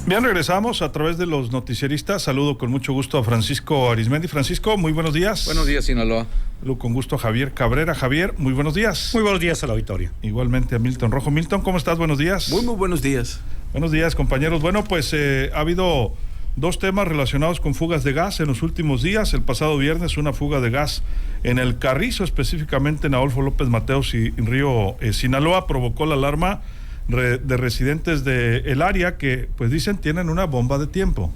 Bien, regresamos a través de los noticieristas. Saludo con mucho gusto a Francisco Arismendi. Francisco, muy buenos días. Buenos días, Sinaloa. Saludo con gusto a Javier Cabrera. Javier, muy buenos días. Muy buenos días al auditorio. Igualmente a Milton Rojo. Milton, ¿cómo estás? Buenos días. Muy buenos días. Buenos días, compañeros. Bueno, pues ha habido dos temas relacionados con fugas de gas en los últimos días. El pasado viernes, una fuga de gas en el Carrizo, específicamente en Adolfo López Mateos y en Río Sinaloa, provocó la alarma de residentes del área que, pues dicen, tienen una bomba de tiempo.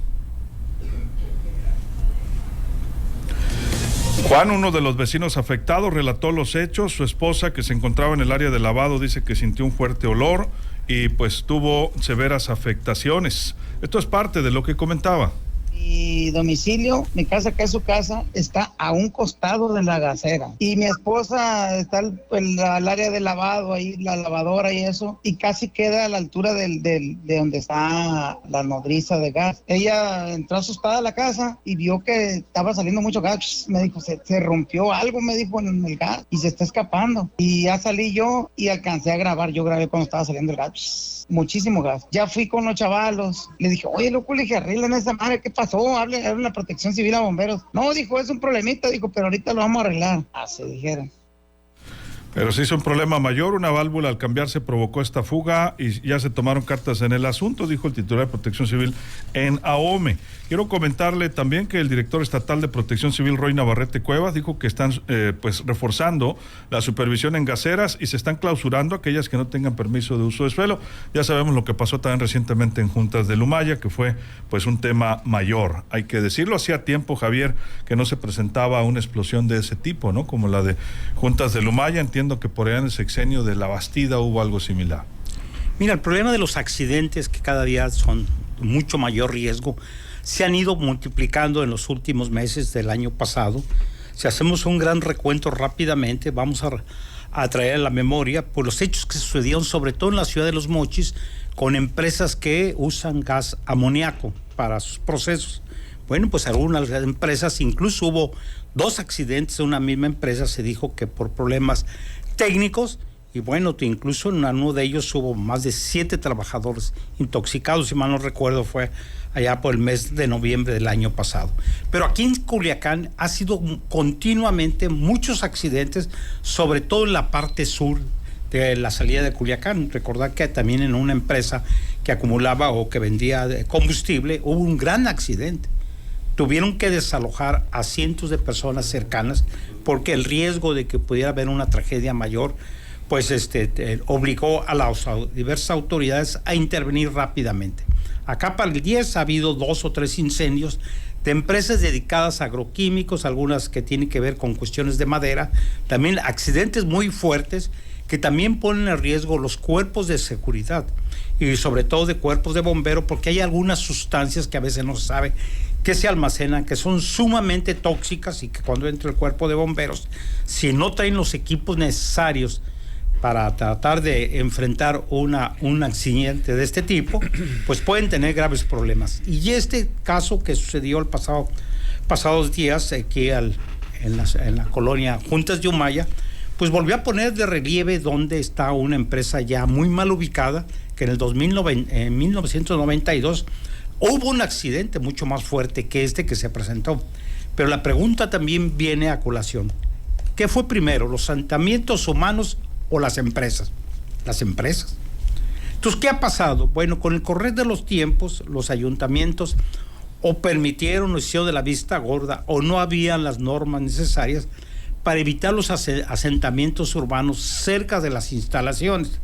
Juan, uno de los vecinos afectados, relató los hechos. Su esposa, que se encontraba en el área de lavado, dice que sintió un fuerte olor y pues tuvo severas afectaciones. Esto es parte de lo que comentaba. Mi domicilio, mi casa, que es su casa, está a un costado de la gasera. Y mi esposa está al área de lavado, ahí la lavadora y eso, y casi queda a la altura de donde está la nodriza de gas. Ella entró asustada a la casa y vio que estaba saliendo mucho gas. Me dijo, se rompió algo, me dijo, en el gas y se está escapando. Y ya salí yo y alcancé a grabar. Yo grabé cuando estaba saliendo el gas. Muchísimo gas. Ya fui con los chavalos. Le dije, oye, loco, le dije, arreglen esa madre, ¿qué pasó? Hable la Protección Civil a bomberos. No, dijo, es un problemita, dijo, pero ahorita lo vamos a arreglar. Se dijeron. Pero se hizo un problema mayor, una válvula al cambiarse provocó esta fuga y ya se tomaron cartas en el asunto, dijo el titular de Protección Civil en AOME. Quiero comentarle también que el director estatal de Protección Civil, Roy Navarrete Cuevas, dijo que están pues reforzando la supervisión en gaseras y se están clausurando aquellas que no tengan permiso de uso de suelo. Ya sabemos lo que pasó también recientemente en Juntas de Lumaya, que fue pues un tema mayor. Hay que decirlo, hacía tiempo, Javier, que no se presentaba una explosión de ese tipo, ¿no? Como la de Juntas de Lumaya. Entiendo que por allá en el sexenio de La Bastida hubo algo similar. Mira, el problema de los accidentes, que cada día son mucho mayor riesgo, se han ido multiplicando en los últimos meses del año pasado. Si hacemos un gran recuento rápidamente, vamos a traer a la memoria por los hechos que sucedieron, sobre todo en la ciudad de Los Mochis, con empresas que usan gas amoníaco para sus procesos. Bueno, pues algunas empresas, incluso hubo 2 accidentes en una misma empresa, se dijo que por problemas técnicos, y bueno, incluso en uno de ellos hubo más de 7 trabajadores intoxicados, si mal no recuerdo, fue allá por el mes de noviembre del año pasado. Pero aquí en Culiacán ha sido continuamente muchos accidentes, sobre todo en la parte sur de la salida de Culiacán. Recordar que también en una empresa que acumulaba o que vendía combustible hubo un gran accidente. Tuvieron que desalojar a cientos de personas cercanas porque el riesgo de que pudiera haber una tragedia mayor pues obligó a las diversas autoridades a intervenir rápidamente. Acá para el 10 ha habido 2 o 3 incendios de empresas dedicadas a agroquímicos, algunas que tienen que ver con cuestiones de madera, también accidentes muy fuertes que también ponen en riesgo los cuerpos de seguridad y sobre todo de cuerpos de bomberos, porque hay algunas sustancias que a veces no se sabe que se almacenan, que son sumamente tóxicas y que cuando entra el cuerpo de bomberos, si no traen los equipos necesarios para tratar de enfrentar un accidente de este tipo, pues pueden tener graves problemas. Y este caso que sucedió el pasados días aquí en la colonia Juntas de Humaya, pues volvió a poner de relieve donde está una empresa ya muy mal ubicada, que en 1992 hubo un accidente mucho más fuerte que este que se presentó. Pero la pregunta también viene a colación. ¿Qué fue primero, los asentamientos humanos o las empresas? Las empresas. Entonces, ¿qué ha pasado? Bueno, con el correr de los tiempos, los ayuntamientos o permitieron o hicieron de la vista gorda o no habían las normas necesarias para evitar los asentamientos urbanos cerca de las instalaciones.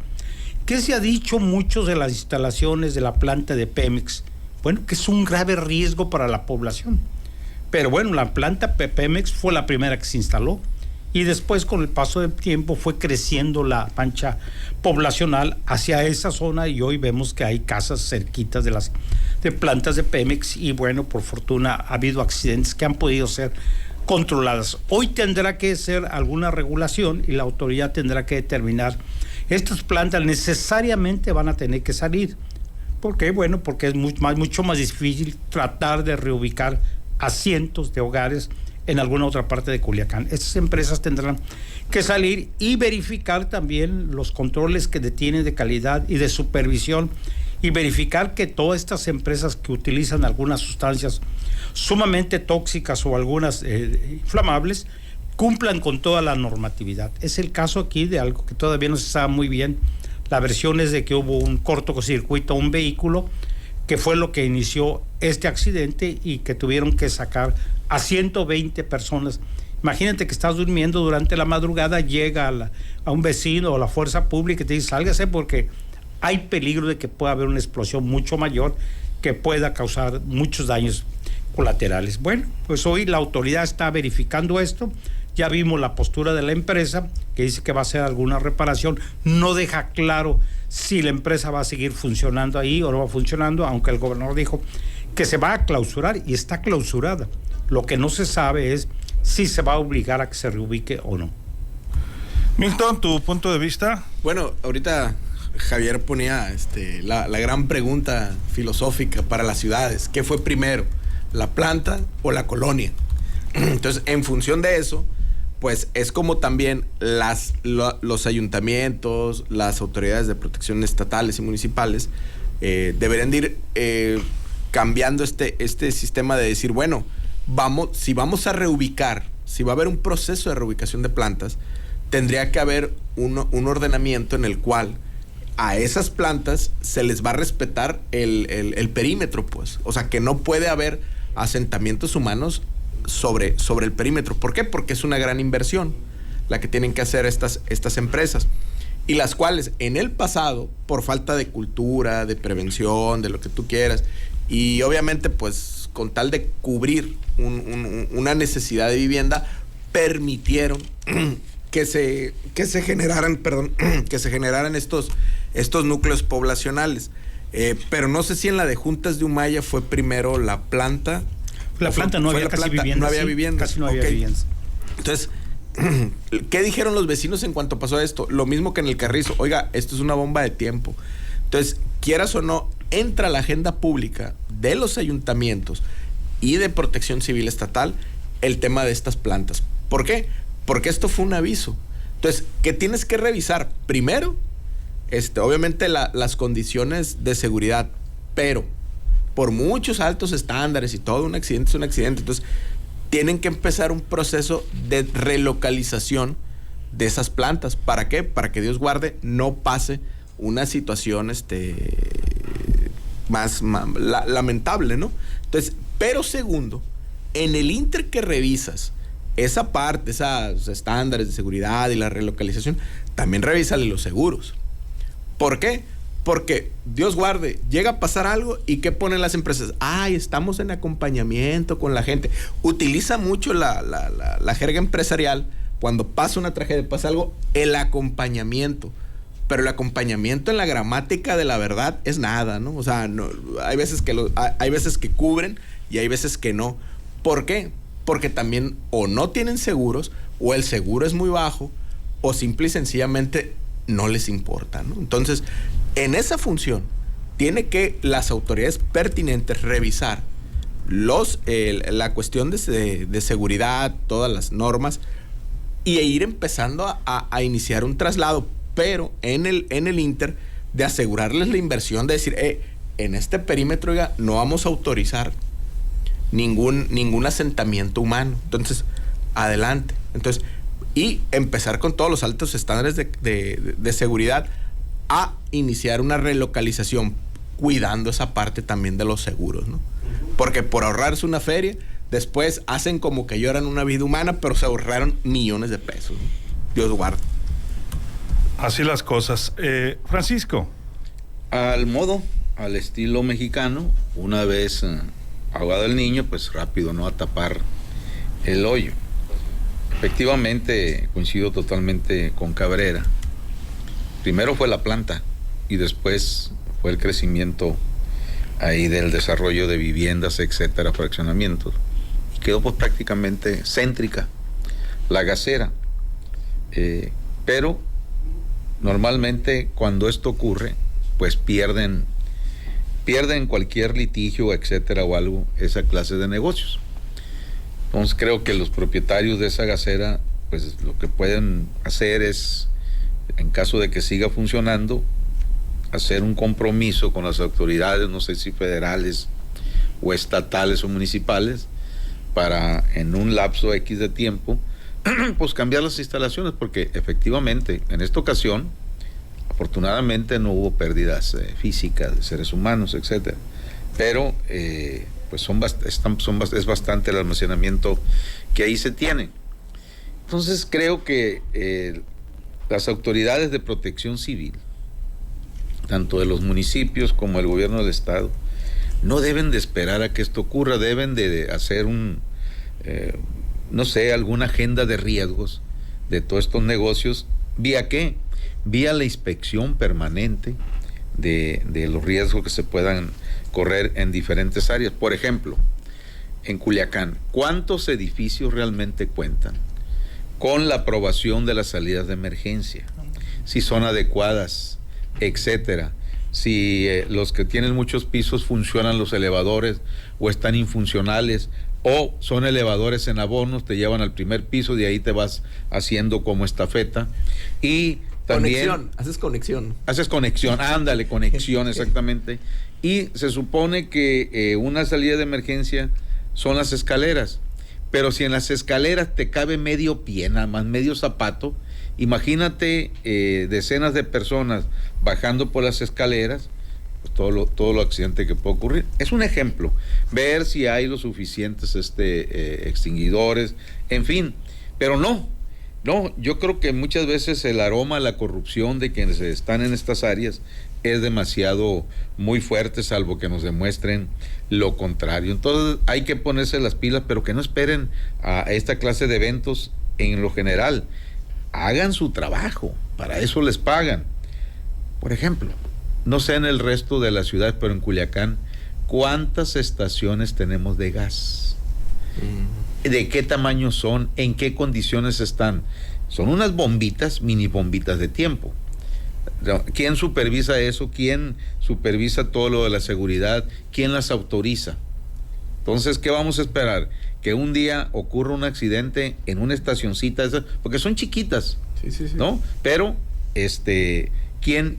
¿Qué se ha dicho mucho de las instalaciones de la planta de Pemex? Bueno, que es un grave riesgo para la población. Pero bueno, la planta Pemex fue la primera que se instaló y después con el paso del tiempo fue creciendo la mancha poblacional hacia esa zona y hoy vemos que hay casas cerquitas de plantas de Pemex y bueno, por fortuna ha habido accidentes que han podido ser controladas. Hoy tendrá que ser alguna regulación y la autoridad tendrá que determinar estas plantas necesariamente van a tener que salir. ¿Por qué? Bueno, porque es mucho más difícil tratar de reubicar a cientos de hogares en alguna otra parte de Culiacán. Estas empresas tendrán que salir y verificar también los controles que tienen de calidad y de supervisión y verificar que todas estas empresas que utilizan algunas sustancias sumamente tóxicas o algunas inflamables cumplan con toda la normatividad. Es el caso aquí de algo que todavía no se sabe muy bien. La versión es de que hubo un cortocircuito a un vehículo, que fue lo que inició este accidente y que tuvieron que sacar a 120 personas. Imagínate que estás durmiendo durante la madrugada, llega a un vecino o la fuerza pública y te dice, sálgase porque hay peligro de que pueda haber una explosión mucho mayor que pueda causar muchos daños colaterales. Bueno, pues hoy la autoridad está verificando esto. Ya vimos la postura de la empresa, que dice que va a hacer alguna reparación. No deja claro si la empresa va a seguir funcionando ahí o no va funcionando, aunque el gobernador dijo que se va a clausurar y está clausurada. Lo que no se sabe es si se va a obligar a que se reubique o no. Milton, ¿tu punto de vista? Bueno, ahorita Javier ponía la gran pregunta filosófica para las ciudades. ¿Qué fue primero, la planta o la colonia? Entonces, en función de eso, pues es como también los ayuntamientos, las autoridades de protección estatales y municipales deberían de ir cambiando este sistema de decir, bueno, si vamos a reubicar, si va a haber un proceso de reubicación de plantas, tendría que haber un ordenamiento en el cual a esas plantas se les va a respetar el perímetro, pues. O sea, que no puede haber asentamientos humanos sobre el perímetro. ¿Por qué? Porque es una gran inversión la que tienen que hacer estas empresas, y las cuales en el pasado, por falta de cultura, de prevención, de lo que tú quieras, y obviamente pues con tal de cubrir una necesidad de vivienda, permitieron que se generaran estos núcleos poblacionales. Pero no sé si en la de Juntas de Humaya fue primero la planta. La planta no había casi viviendas. No había viviendas. Casi no había viviendas. Entonces, ¿qué dijeron los vecinos en cuanto pasó esto? Lo mismo que en el Carrizo. Oiga, esto es una bomba de tiempo. Entonces, quieras o no, entra a la agenda pública de los ayuntamientos y de Protección Civil Estatal el tema de estas plantas. ¿Por qué? Porque esto fue un aviso. Entonces, ¿qué tienes que revisar? Primero, obviamente las condiciones de seguridad, pero por muchos altos estándares y todo, un accidente es un accidente. Entonces, tienen que empezar un proceso de relocalización de esas plantas. ¿Para qué? Para que Dios guarde no pase una situación más lamentable, ¿no? Entonces, pero segundo, en el inter que revisas esa parte, esos estándares de seguridad y la relocalización, también revísale los seguros. ¿Por qué? Porque, Dios guarde, llega a pasar algo y ¿qué ponen las empresas? ¡Ay, estamos en acompañamiento con la gente! Utiliza mucho la jerga empresarial cuando pasa una tragedia, pasa algo, el acompañamiento. Pero el acompañamiento en la gramática de la verdad es nada, ¿no? O sea, no, hay veces que cubren y hay veces que no. ¿Por qué? Porque también o no tienen seguros, o el seguro es muy bajo, o simple y sencillamente no les importa, ¿no? Entonces, en esa función, tiene que las autoridades pertinentes revisar la cuestión de seguridad, todas las normas, y ir empezando a iniciar un traslado, pero en el inter de asegurarles la inversión, de decir, en este perímetro, oiga, no vamos a autorizar ningún asentamiento humano. Entonces, adelante. Entonces, y empezar con todos los altos estándares de seguridad a iniciar una relocalización, cuidando esa parte también de los seguros, ¿no? Porque por ahorrarse una feria, después hacen como que lloran una vida humana, pero se ahorraron millones de pesos, ¿no? Dios guarde. Así las cosas. Francisco. Al estilo mexicano, una vez ahogado el niño, pues rápido, ¿no? A tapar el hoyo. Efectivamente, coincido totalmente con Cabrera. Primero fue la planta y después fue el crecimiento ahí del desarrollo de viviendas, etcétera, fraccionamientos. Y quedó pues prácticamente céntrica la gasera. Pero normalmente cuando esto ocurre, pues pierden cualquier litigio, etcétera, o algo, esa clase de negocios. Entonces creo que los propietarios de esa gasera, pues lo que pueden hacer es, en caso de que siga funcionando, hacer un compromiso con las autoridades, no sé si federales o estatales o municipales, para en un lapso X de tiempo, pues cambiar las instalaciones, porque efectivamente en esta ocasión, afortunadamente no hubo pérdidas físicas de seres humanos, etcétera, pero pues es bastante el almacenamiento que ahí se tiene. Entonces creo que las autoridades de protección civil, tanto de los municipios como el gobierno del estado, no deben de esperar a que esto ocurra, deben de hacer no sé, alguna agenda de riesgos de todos estos negocios. ¿Vía qué? Vía la inspección permanente de los riesgos que se puedan correr en diferentes áreas. Por ejemplo, en Culiacán, ¿cuántos edificios realmente cuentan con la aprobación de las salidas de emergencia? Si son adecuadas, etcétera. Si los que tienen muchos pisos funcionan los elevadores o están infuncionales, o son elevadores en abonos, te llevan al primer piso, de ahí te vas haciendo como estafeta. Y también haces conexión, ándale, conexión, exactamente. Y se supone que una salida de emergencia son las escaleras, pero si en las escaleras te cabe medio pie, nada más medio zapato, imagínate decenas de personas bajando por las escaleras, pues todo lo accidente que puede ocurrir. Es un ejemplo, ver si hay los suficientes extinguidores, en fin, pero no, yo creo que muchas veces el aroma a la corrupción de quienes están en estas áreas es demasiado muy fuerte, salvo que nos demuestren lo contrario. Entonces hay que ponerse las pilas, pero que no esperen a esta clase de eventos en lo general. Hagan su trabajo, para eso les pagan. Por ejemplo, no sé en el resto de la ciudad, pero en Culiacán, ¿cuántas estaciones tenemos de gas? ¿De qué tamaño son? ¿En qué condiciones están? Son unas bombitas, mini bombitas de tiempo. ¿Quién supervisa eso? ¿Quién supervisa todo lo de la seguridad? ¿Quién las autoriza? Entonces, ¿qué vamos a esperar? Que un día ocurra un accidente en una estacioncita, porque son chiquitas, sí. ¿No? Pero, ¿quién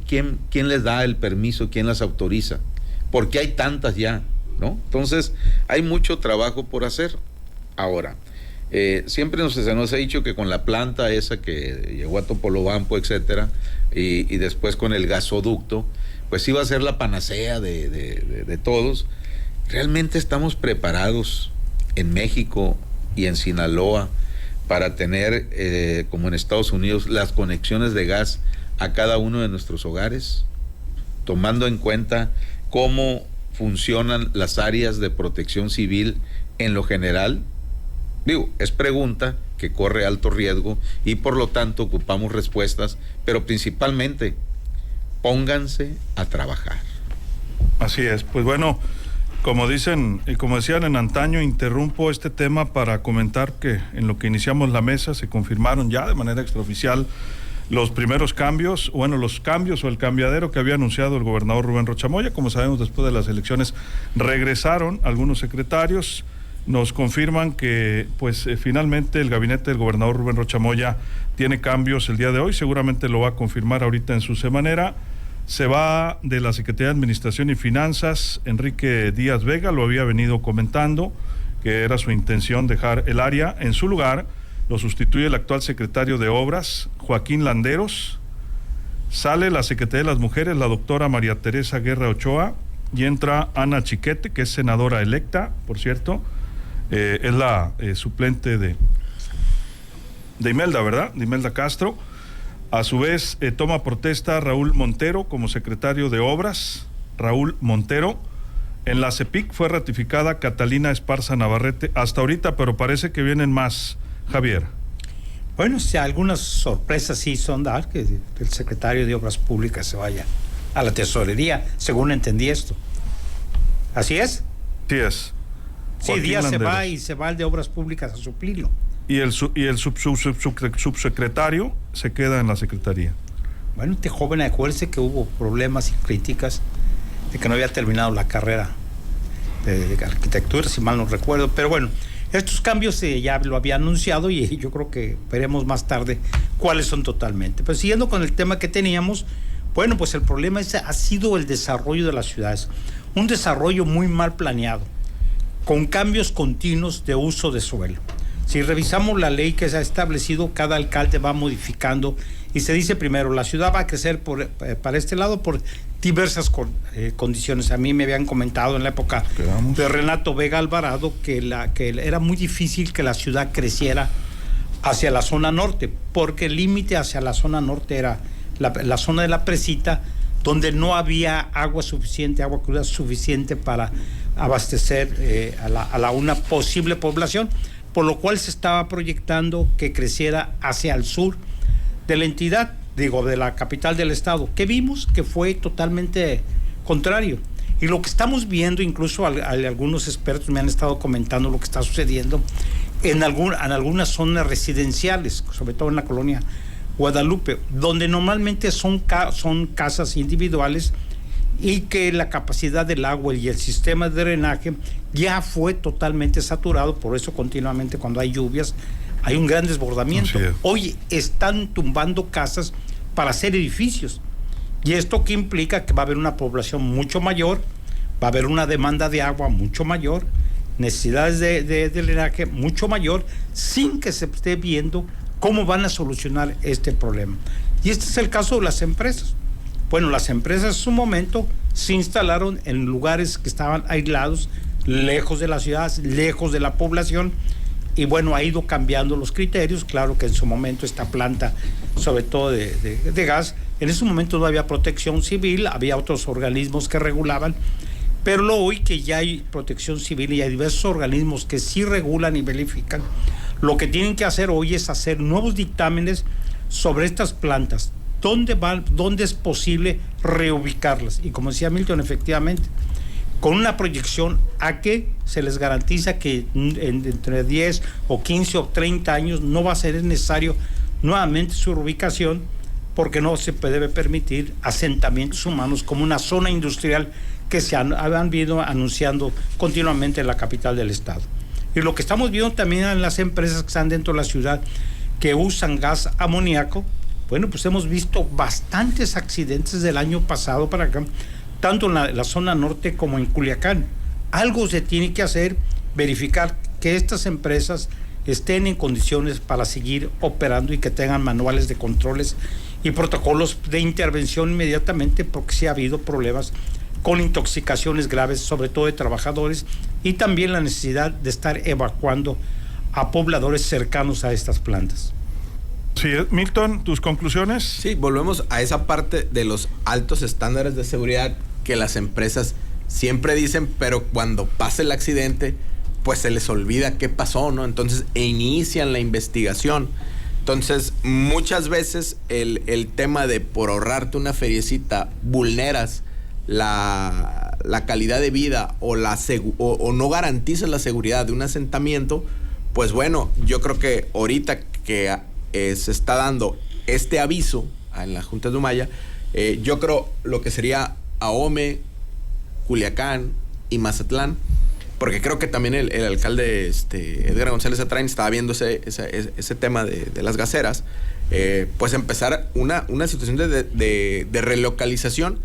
les da el permiso? ¿Quién las autoriza? Porque hay tantas ya, ¿no? Entonces, hay mucho trabajo por hacer. Ahora, siempre se nos ha dicho que con la planta esa que llegó a Topolobampo, etcétera, y después con el gasoducto, pues iba a ser la panacea de todos. ¿Realmente estamos preparados en México y en Sinaloa para tener, como en Estados Unidos, las conexiones de gas a cada uno de nuestros hogares, tomando en cuenta cómo funcionan las áreas de protección civil en lo general? Digo, es pregunta que corre alto riesgo y por lo tanto ocupamos respuestas, pero principalmente pónganse a trabajar. Así es, pues bueno, como dicen y como decían en antaño, interrumpo este tema para comentar que en lo que iniciamos la mesa se confirmaron ya de manera extraoficial los primeros cambios, bueno, los cambios o el cambiadero que había anunciado el gobernador Rubén Rocha Moya. Como sabemos, después de las elecciones regresaron algunos secretarios. Nos confirman que pues finalmente el gabinete del gobernador Rubén Rocha Moya tiene cambios el día de hoy, seguramente lo va a confirmar ahorita en su semanera. Se va de la Secretaría de Administración y Finanzas Enrique Díaz Vega, lo había venido comentando, que era su intención dejar el área. En su lugar lo sustituye el actual secretario de Obras, Joaquín Landeros. Sale la Secretaría de las Mujeres, la doctora María Teresa Guerra Ochoa, y entra Ana Chiquete, que es senadora electa, por cierto. Es la suplente de Imelda, ¿verdad? De Imelda Castro. A su vez, toma protesta Raúl Montero como secretario de Obras. Raúl Montero. En la CEPIC fue ratificada Catalina Esparza Navarrete hasta ahorita, pero parece que vienen más, Javier. Bueno, si algunas sorpresas sí son dar que el secretario de Obras Públicas se vaya a la tesorería, según entendí esto. ¿Así es? Sí es. Sí, Díaz se va y se va el de Obras Públicas a suplirlo. Y el subsecretario se queda en la secretaría. Bueno, este joven, acuérdese que hubo problemas y críticas de que no había terminado la carrera de arquitectura, si mal no recuerdo. Pero bueno, estos cambios ya lo había anunciado y yo creo que veremos más tarde cuáles son totalmente. Pero siguiendo con el tema que teníamos, Bueno, pues el problema ha sido el desarrollo de las ciudades. Un desarrollo muy mal planeado, con cambios continuos de uso de suelo. Si revisamos la ley que se ha establecido, cada alcalde va modificando y se dice primero, la ciudad va a crecer para este lado por diversas condiciones. A mí me habían comentado en la época de Renato Vega Alvarado que era muy difícil que la ciudad creciera hacia la zona norte, porque el límite hacia la zona norte era la zona de la Presita, donde no había agua cruda suficiente para abastecer a una posible población, por lo cual se estaba proyectando que creciera hacia el sur de la entidad, de la capital del estado, que vimos que fue totalmente contrario. Y lo que estamos viendo, incluso algunos expertos me han estado comentando lo que está sucediendo en algunas zonas residenciales, sobre todo en la colonia Guadalupe, donde normalmente son casas individuales y que la capacidad del agua y el sistema de drenaje ya fue totalmente saturado. Por eso continuamente cuando hay lluvias hay un gran desbordamiento. Hoy están tumbando casas para hacer edificios, y esto que implica que va a haber una población mucho mayor, va a haber una demanda de agua mucho mayor, necesidades de drenaje mucho mayor, sin que se esté viendo cómo van a solucionar este problema. Y este es el caso de las empresas. Bueno, las empresas en su momento se instalaron en lugares que estaban aislados, lejos de las ciudades, lejos de la población, y bueno, ha ido cambiando los criterios. Claro que en su momento esta planta, sobre todo de gas, en ese momento no había protección civil, había otros organismos que regulaban, pero hoy que ya hay protección civil y hay diversos organismos que sí regulan y verifican, lo que tienen que hacer hoy es hacer nuevos dictámenes sobre estas plantas, dónde es posible reubicarlas. Y como decía Milton, efectivamente, con una proyección a que se les garantiza que entre 10 o 15 o 30 años no va a ser necesario nuevamente su reubicación, porque no se debe permitir asentamientos humanos como una zona industrial que se han venido anunciando continuamente en la capital del estado. Y lo que estamos viendo también en las empresas que están dentro de la ciudad que usan gas amoníaco, bueno, pues hemos visto bastantes accidentes del año pasado para acá, tanto en la zona norte como en Culiacán. Algo se tiene que hacer, verificar que estas empresas estén en condiciones para seguir operando y que tengan manuales de controles y protocolos de intervención inmediatamente, porque sí ha habido problemas con intoxicaciones graves, sobre todo de trabajadores, y también la necesidad de estar evacuando a pobladores cercanos a estas plantas. Sí, Milton, ¿tus conclusiones? Sí, volvemos a esa parte de los altos estándares de seguridad que las empresas siempre dicen, pero cuando pasa el accidente, pues se les olvida qué pasó, ¿no? Entonces inician la investigación. Entonces, muchas veces el tema de por ahorrarte una feriecita vulneras la calidad de vida o no garantizas la seguridad de un asentamiento. Pues bueno, yo creo que ahorita que se está dando este aviso en la Junta de Humaya, yo creo lo que sería Ahome, Culiacán y Mazatlán, porque creo que también el alcalde Edgar González Atrain estaba viendo ese tema de las gaseras, pues empezar una situación de relocalización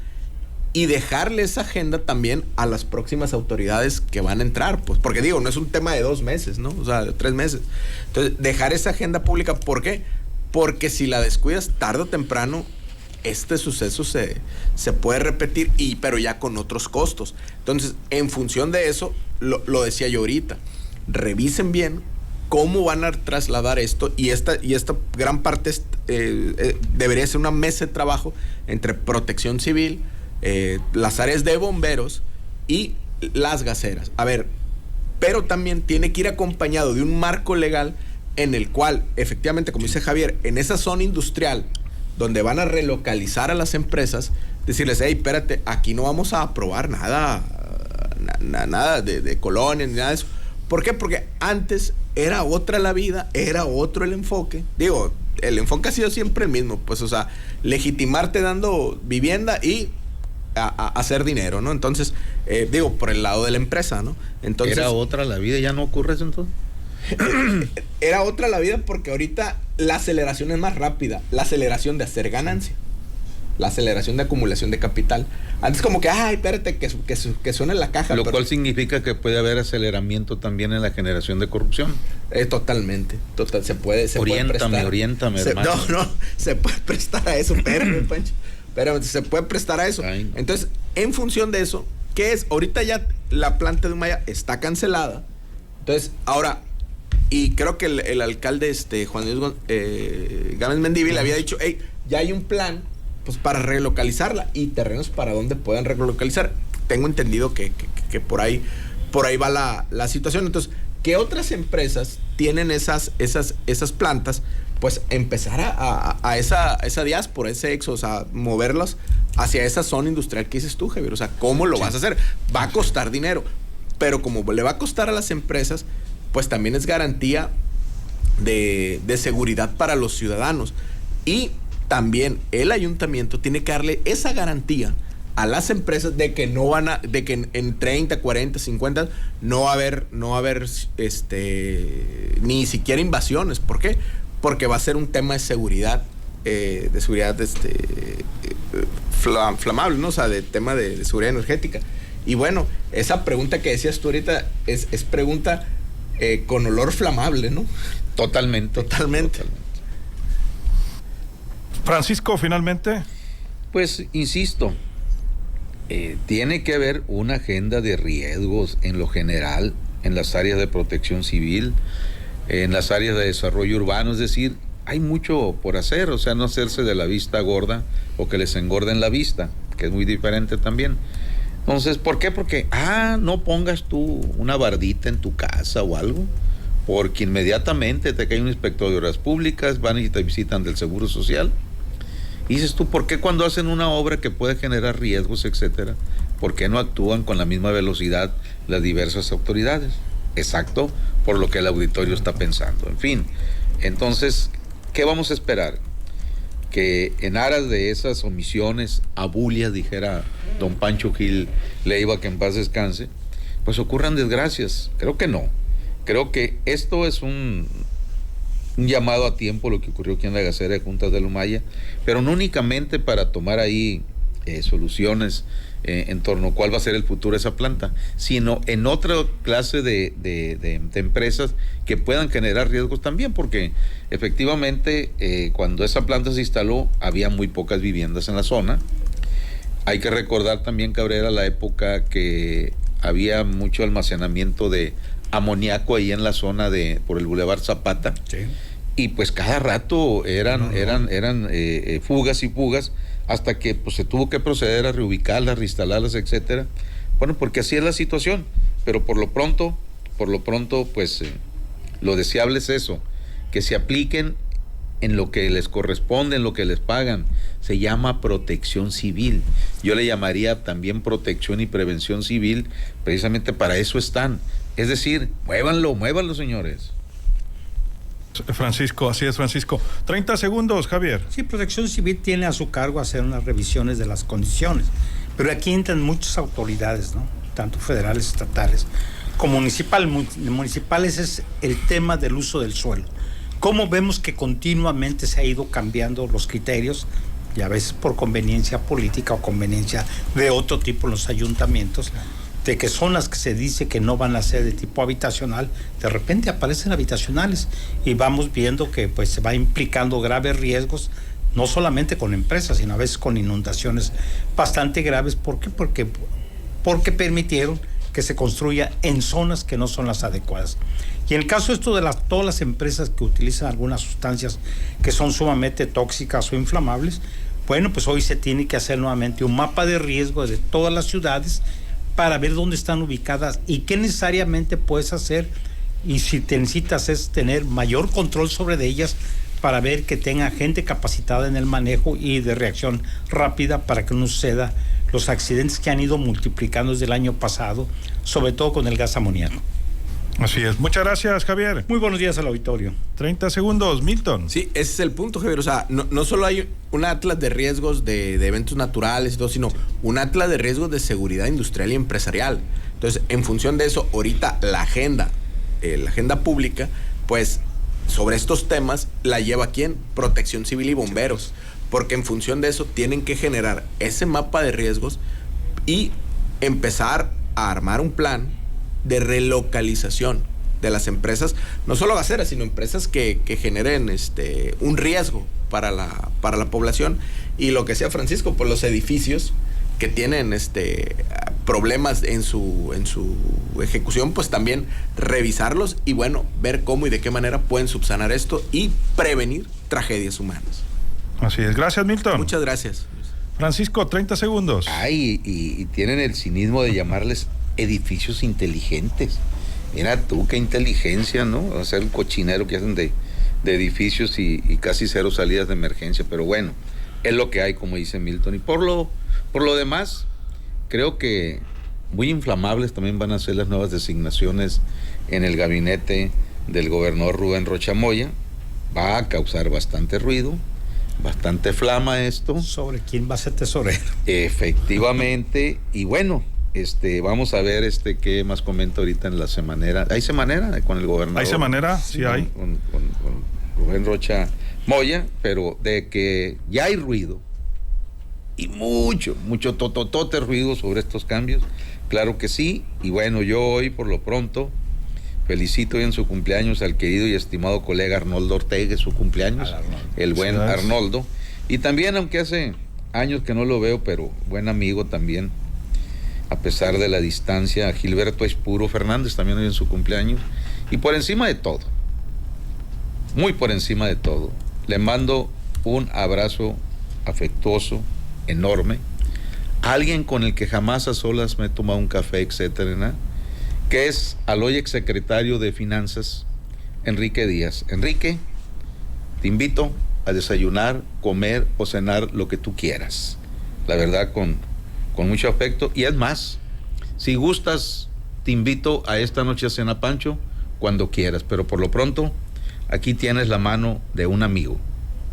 y dejarle esa agenda también a las próximas autoridades que van a entrar, pues, porque digo, no es un tema de 2 meses, ¿no? O sea, de 3 meses. Entonces, dejar esa agenda pública, ¿por qué? Porque si la descuidas, tarde o temprano, este suceso se puede repetir, pero ya con otros costos. Entonces, en función de eso, lo decía yo ahorita, revisen bien cómo van a trasladar esto, y esta gran parte debería ser una mesa de trabajo entre Protección Civil, las áreas de bomberos y las gaseras. A ver, pero también tiene que ir acompañado de un marco legal en el cual, efectivamente, como dice Javier, en esa zona industrial donde van a relocalizar a las empresas, decirles, hey, espérate, aquí no vamos a aprobar nada de colonias ni nada de eso. ¿Por qué? Porque antes era otra la vida, era otro el enfoque. Digo, el enfoque ha sido siempre el mismo, pues, o sea, legitimarte dando vivienda y a hacer dinero, ¿no? Entonces, digo, por el lado de la empresa, ¿no? Entonces, ¿era otra la vida? ¿Ya no ocurre eso entonces? Era otra la vida porque ahorita la aceleración es más rápida, la aceleración de hacer ganancia. la aceleración de acumulación de capital. Antes como que, ay, espérate, que suene la caja. Lo cual significa que puede haber aceleramiento también en la generación de corrupción. Totalmente. Se puede prestar. Oriéntame, hermano. No, se puede prestar a eso, Pancho. Pero se puede prestar a eso. Ay, no. Entonces, en función de eso, ¿qué es? Ahorita ya la planta de Humaya está cancelada. Entonces, ahora, y creo que el alcalde Juan Dios Gámez Mendívil había dicho, hey, ya hay un plan pues para relocalizarla y terrenos para donde puedan relocalizar. Tengo entendido que por ahí va la situación. Entonces, ¿qué otras empresas tienen esas plantas? Pues empezar a esa diáspora, ese éxodo, o sea, moverlas hacia esa zona industrial que dices tú, Javier. O sea, ¿cómo lo vas a hacer? Va a costar dinero, pero como le va a costar a las empresas, pues también es garantía de seguridad para los ciudadanos. Y también el ayuntamiento tiene que darle esa garantía a las empresas de que en 30, 40, 50 no va a haber ni siquiera invasiones. ¿Por qué? Porque va a ser un tema de seguridad, flamable, ¿no? O sea, de tema de seguridad energética. Y bueno, esa pregunta que decías tú ahorita es pregunta con olor flamable, ¿no? Totalmente. Francisco, finalmente. Pues, insisto, tiene que haber una agenda de riesgos en lo general, en las áreas de protección civil, en las áreas de desarrollo urbano. Es decir, hay mucho por hacer, o sea, no hacerse de la vista gorda o que les engorden la vista, que es muy diferente también. Entonces, ¿por qué? Porque, no pongas tú una bardita en tu casa o algo, porque inmediatamente te cae un inspector de obras públicas, van y te visitan del Seguro Social. Y dices tú, ¿por qué cuando hacen una obra que puede generar riesgos, etcétera, por qué no actúan con la misma velocidad las diversas autoridades? Exacto, por lo que el auditorio está pensando. En fin, entonces, ¿qué vamos a esperar? Que en aras de esas omisiones, abulias, dijera don Pancho Gil Leiva, que en paz descanse, pues ocurran desgracias. Creo que no. Creo que esto es un llamado a tiempo, lo que ocurrió aquí en la Gacera de Juntas del Humaya, pero no únicamente para tomar ahí soluciones en torno a cuál va a ser el futuro de esa planta, sino en otra clase de empresas que puedan generar riesgos también, porque efectivamente cuando esa planta se instaló había muy pocas viviendas en la zona. Hay que recordar también, Cabrera, la época que había mucho almacenamiento de amoníaco ahí en la zona por el Boulevard Zapata. Sí. Y pues cada rato eran fugas y fugas, hasta que pues se tuvo que proceder a reubicarlas, reinstalarlas, etcétera. Bueno, porque así es la situación, pero por lo pronto, pues lo deseable es eso, que se apliquen en lo que les corresponde, en lo que les pagan. Se llama protección civil. Yo le llamaría también protección y prevención civil, precisamente para eso están. Es decir, muévanlo, señores. Francisco, así es, Francisco. 30 segundos, Javier. Sí, Protección Civil tiene a su cargo hacer unas revisiones de las condiciones, pero aquí entran muchas autoridades, ¿no? Tanto federales, estatales, como municipales es el tema del uso del suelo. Cómo vemos que continuamente se ha ido cambiando los criterios, y a veces por conveniencia política o conveniencia de otro tipo en los ayuntamientos, de que zonas que se dice que no van a ser de tipo habitacional, de repente aparecen habitacionales y vamos viendo que pues se va implicando graves riesgos, no solamente con empresas, sino a veces con inundaciones bastante graves. ¿Por qué? Porque permitieron que se construya en zonas que no son las adecuadas. Y en el caso esto de todas las empresas que utilizan algunas sustancias que son sumamente tóxicas o inflamables, bueno, pues hoy se tiene que hacer nuevamente un mapa de riesgo de todas las ciudades para ver dónde están ubicadas y qué necesariamente puedes hacer, y si te necesitas es tener mayor control sobre ellas para ver que tenga gente capacitada en el manejo y de reacción rápida para que no suceda los accidentes que han ido multiplicando desde el año pasado, sobre todo con el gas amoníaco. Así es. Muchas gracias, Javier. Muy buenos días al auditorio. 30 segundos, Milton. Sí, ese es el punto, Javier. O sea, no solo hay un atlas de riesgos de eventos naturales y todo, sino un atlas de riesgos de seguridad industrial y empresarial. Entonces, en función de eso, ahorita la agenda pública, pues, sobre estos temas, la lleva ¿quién? Protección Civil y Bomberos. porque en función de eso tienen que generar ese mapa de riesgos y empezar a armar un plan de relocalización de las empresas, no solo gaseras, sino empresas que generen un riesgo para la población. Y lo que sea Francisco, por los edificios que tienen problemas en su ejecución, pues también revisarlos y bueno, ver cómo y de qué manera pueden subsanar esto y prevenir tragedias humanas. Así es. Gracias, Milton. Muchas gracias. Francisco, 30 segundos. Y tienen el cinismo de llamarles edificios inteligentes. Mira tú, qué inteligencia, ¿no? Hacer el cochinero que hacen de edificios y casi cero salidas de emergencia. Pero bueno, es lo que hay, como dice Milton. Y por lo demás, creo que muy inflamables también van a ser las nuevas designaciones en el gabinete del gobernador Rubén Rocha Moya. Va a causar bastante ruido, bastante flama esto. ¿Sobre quién va a ser tesorero? Efectivamente, y bueno, vamos a ver qué más comenta ahorita en la semanera. ¿Hay semanera con el gobernador? ¿Hay semanera? Sí, hay. Con Rubén Rocha Moya, pero de que ya hay ruido, y mucho tototote ruido sobre estos cambios, claro que sí. Y bueno, yo hoy por lo pronto felicito hoy en su cumpleaños al querido y estimado colega Arnoldo Ortega, su cumpleaños, el buen Arnoldo, y también, aunque hace años que no lo veo, pero buen amigo también, a pesar de la distancia, a Gilberto Espuro Fernández, también hoy en su cumpleaños. Y por encima de todo, muy por encima de todo, le mando un abrazo afectuoso, enorme, a alguien con el que jamás a solas me he tomado un café, etcétera, ¿no? Que es al hoy exsecretario de Finanzas, Enrique Díaz. Enrique, te invito a desayunar, comer o cenar lo que tú quieras. La verdad, con mucho afecto. Y es más, si gustas, te invito a esta noche a cena, Pancho, cuando quieras. Pero por lo pronto, aquí tienes la mano de un amigo.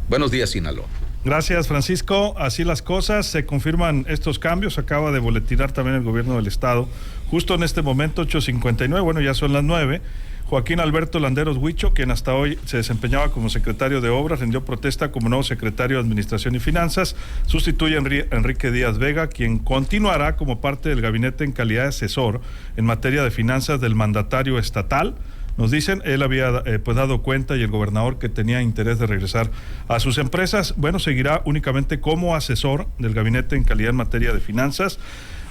Buenos días, Sinaloa. Gracias, Francisco. Así las cosas, se confirman estos cambios. Acaba de boletinar también el gobierno del estado. Justo en este momento, 8:59, bueno, ya son las 9. Joaquín Alberto Landeros Huicho, quien hasta hoy se desempeñaba como secretario de Obras, rindió protesta como nuevo secretario de Administración y Finanzas. Sustituye a Enrique Díaz Vega, quien continuará como parte del gabinete en calidad de asesor en materia de finanzas del mandatario estatal. Nos dicen, él había dado cuenta, y el gobernador, que tenía interés de regresar a sus empresas. Bueno, seguirá únicamente como asesor del gabinete en calidad en materia de finanzas.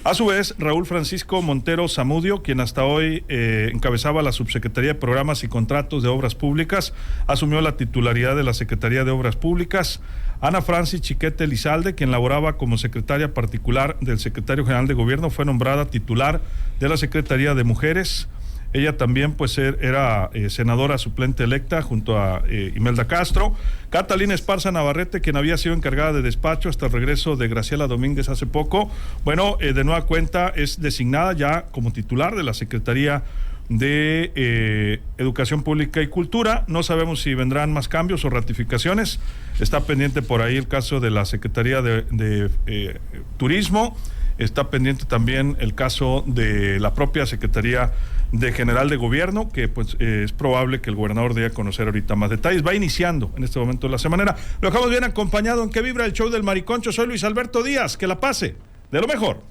A su vez, Raúl Francisco Montero Zamudio, quien hasta hoy encabezaba la Subsecretaría de Programas y Contratos de Obras Públicas, asumió la titularidad de la Secretaría de Obras Públicas. Ana Francis Chiquete Elizalde, quien laboraba como secretaria particular del secretario general de Gobierno, fue nombrada titular de la Secretaría de Mujeres. Ella también pues era senadora suplente electa junto a Imelda Castro. Catalina Esparza Navarrete, quien había sido encargada de despacho hasta el regreso de Graciela Domínguez hace poco, bueno, de nueva cuenta es designada ya como titular de la Secretaría de Educación Pública y Cultura. No sabemos si vendrán más cambios o ratificaciones. Está pendiente por ahí el caso de la Secretaría de Turismo. Está pendiente también el caso de la propia Secretaría de General de Gobierno, que pues es probable que el gobernador dé a conocer ahorita más detalles. Va iniciando en este momento la semana. Lo dejamos bien acompañado en Que Vibra, el show del Mariconcho. Soy Luis Alberto Díaz. Que la pase de lo mejor.